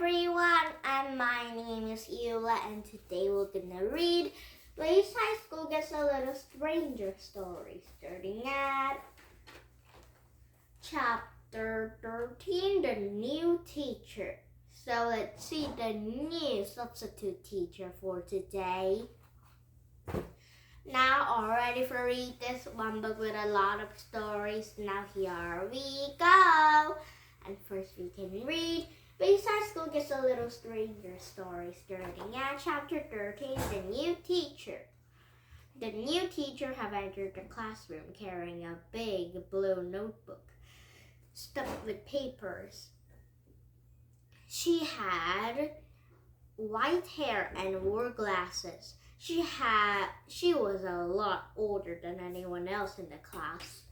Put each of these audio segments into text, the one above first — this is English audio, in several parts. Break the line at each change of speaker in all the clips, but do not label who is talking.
everyone, and my name is Eula, and today we're gonna read Wayside School Gets a Little Stranger story, starting at Chapter 13, The New Teacher. So let's see the new substitute teacher for today. Now, all ready for read this one book with a lot of stories? Now here we go. And first we can read Wayside School Gets a Little Stranger story, starting at Chapter 13, The New Teacher. The new teacher had entered the classroom carrying a big blue notebook stuffed with papers. She had white hair and wore glasses. She was a lot older than anyone else in the class.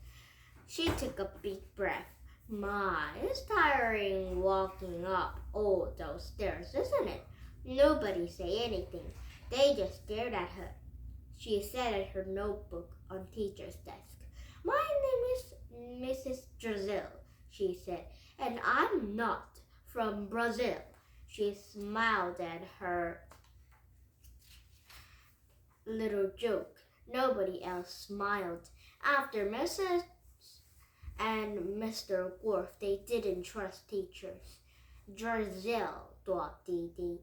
She took a big breath. My, it's tiring walking up all those stairs, isn't it? Nobody said anything. They just stared at her. She sat at her notebook on teacher's desk. My name is Mrs. Drizzle, she said, and I'm not from Brazil. She smiled at her little joke. Nobody else smiled. After Mrs. and Mr. Worf, they didn't trust teachers. Drizzle, thought Dee Dee.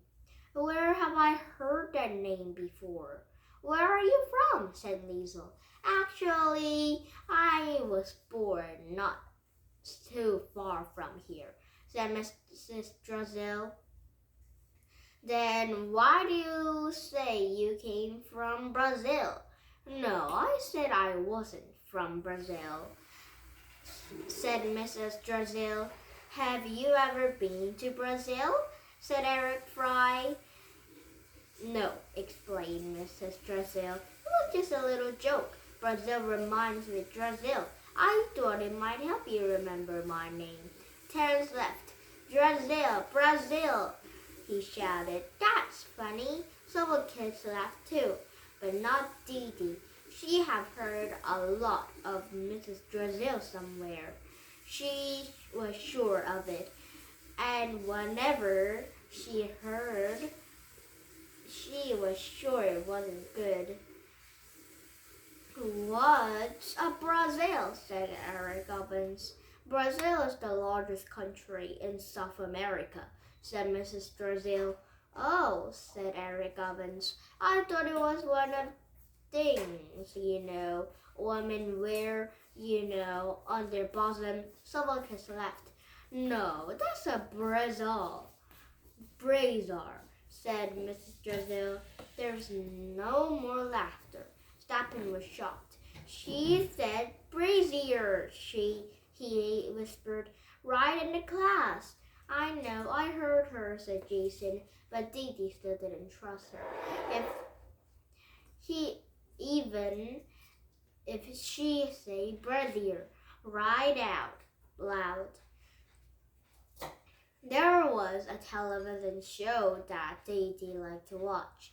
Where have I heard that name before? Where are you from? Said Liesel. Actually, I was born not too far from here, said Mrs. Drizzle. Then why do you say you came from Brazil? No, I said I wasn't from Brazil, said Mrs. Drizzle. Have you ever been to Brazil? Said Eric Fry. No, explained Mrs. Drizzle. It was just a little joke. Brazil reminds me of Drizzle. I thought it might help you remember my name. Terence laughed. Drizzle, Brazil, he shouted. That's funny. Several kids laughed too, but not Dee Dee. She had heard a lot of Mrs. Drizzle somewhere. She was sure of it, and whenever she heard, she was sure it wasn't good. What's a Brazil? Said Eric Evans. Brazil is the largest country in South America, said Mrs. Drizzle. Oh, said Eric Evans. I thought it was one of things, women wear, on their bosom. Someone kids laughed. No, that's a brazier, said Mrs. Drizzle. There's no more laughter. Stappen was shocked. She said brazier, he whispered, right in the class. I know, I heard her, said Jason, but Dee Dee still didn't trust her. Even if she said brazier right out loud. There was a television show that Dee Dee liked to watch.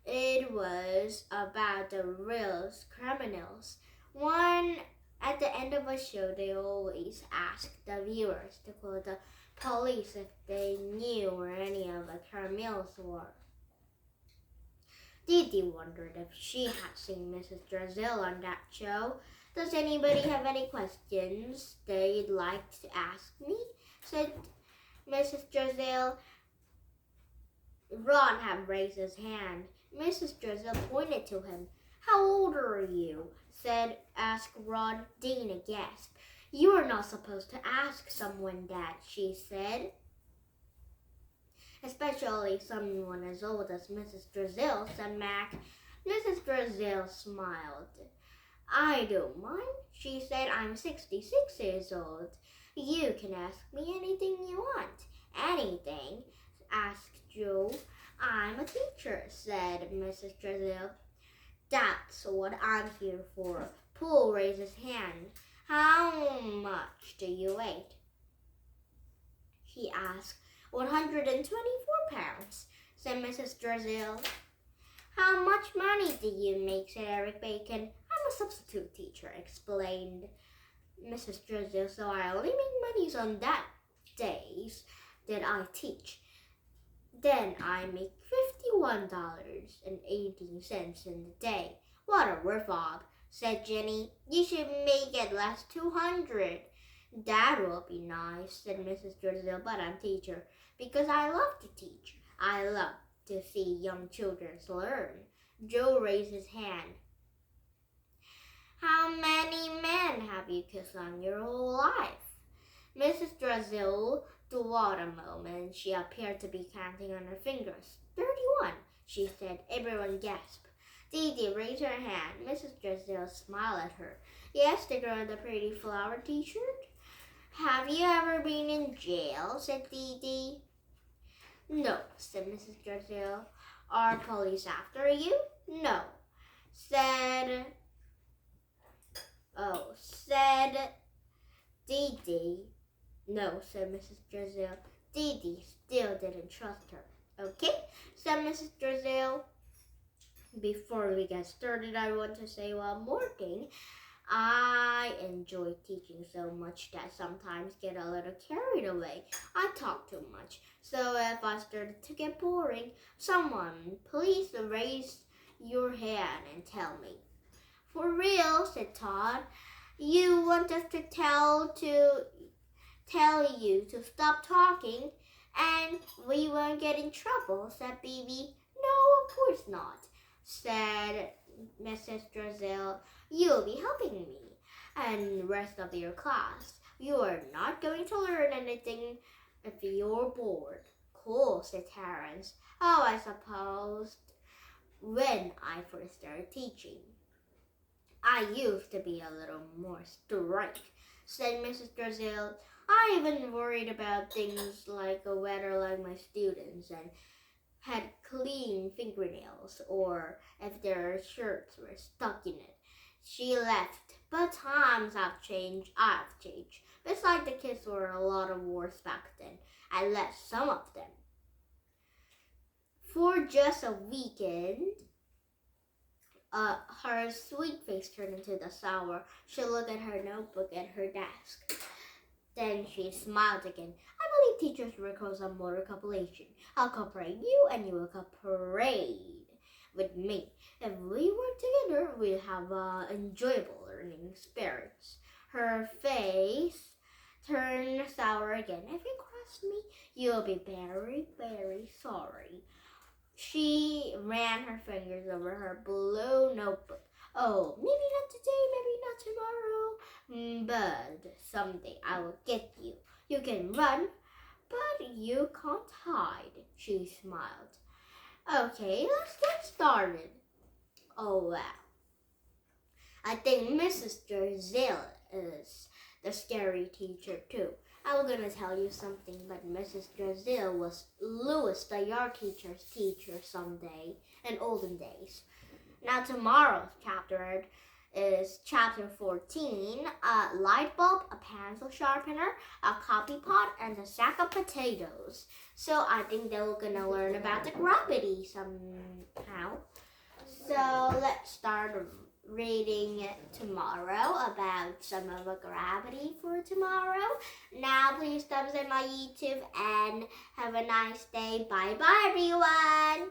It was about the real criminals. At the end of a show, they always asked the viewers to call the police if they knew where any of the criminals were. Dee Dee wondered if she had seen Mrs. Drizzle on that show. Does anybody have any questions they'd like to ask me? Said Mrs. Drizzle. Ron had raised his hand. Mrs. Drizzle pointed to him. How old are you? Asked Ron. Dana gasped. You are not supposed to ask someone that, she said. Especially someone as old as Mrs. Drizzle, said Mac. Mrs. Drizzle smiled. I don't mind, she said. I'm 66 years old. You can ask me anything you want. Anything? Asked Joe. I'm a teacher, said Mrs. Drizzle. That's what I'm here for. Paul raised his hand. How much do you weigh? He asked. 124 pounds, said Mrs. Drizzle. How much money do you make? Said Eric Bacon. I'm a substitute teacher, explained Mrs. Drizzle, so I only make monies on that days that I teach. Then I make $51.18 in the day. What a rip-off, said Jenny. You should make at least 200. That will be nice, said Mrs. Drizzle, but I'm teacher because I love to teach. I love to see young children learn. Joe raised his hand. How many men have you kissed on your whole life? Mrs. Drizzle dwelled a moment. She appeared to be counting on her fingers. 31, she said. Everyone gasped. Dee Dee raised her hand. Mrs. Drizzle smiled at her. Yes, the girl in the pretty flower t-shirt. Have you ever been in jail? Said Dee Dee. No, said Mrs. Drizzle. Are police after you? No, said Dee Dee. No, said Mrs. Drizzle. Dee Dee still didn't trust her. Okay, said Mrs. Drizzle. Before we get started, I want to say one more thing. I enjoy teaching so much that sometimes get a little carried away. I talk too much. So if I started to get boring, someone please raise your hand and tell me. For real, said Todd. You want us to tell you to stop talking and we won't get in trouble, said Bibi. No, of course not, said Mrs. Drizzle. You'll be helping me and the rest of your class. You are not going to learn anything if you're bored. Cool, said Terrence. Oh, I suppose when I first started teaching, I used to be a little more strict, said Mrs. Drizzle. I even worried about things like the weather like my students and had clean fingernails or if their shirts were stuck in it. She left, but times have changed. I've changed. Besides, the kids were a lot of worse back then. I let some of them. For just a weekend, her sweet face turned into the sour. She looked at her notebook at her desk. Then she smiled again. I believe teachers work on motor cooperation. I'll cooperate you and you will cooperate with me. If we work together, we'll have enjoyable learning experience. Her face turned sour again. If you cross me, you'll be very, very sorry. She ran her fingers over her blue notebook. Oh, maybe not today, maybe not tomorrow, but someday I will get you. You can run, but you can't hide, she smiled. Okay, let's get started. Oh, wow. I think Mrs. Drizzle is the scary teacher, too. I'm gonna tell you something, but Mrs. Drizzle was Louis, the yard teacher's teacher someday in olden days. Now tomorrow's chapter is chapter 14, a light bulb, a pencil sharpener, a coffee pot, and a sack of potatoes. So I think they're gonna learn about the gravity somehow. So let's start reading tomorrow about some of the gravity for tomorrow. Now please thumbs up my YouTube and have a nice day. Bye bye everyone.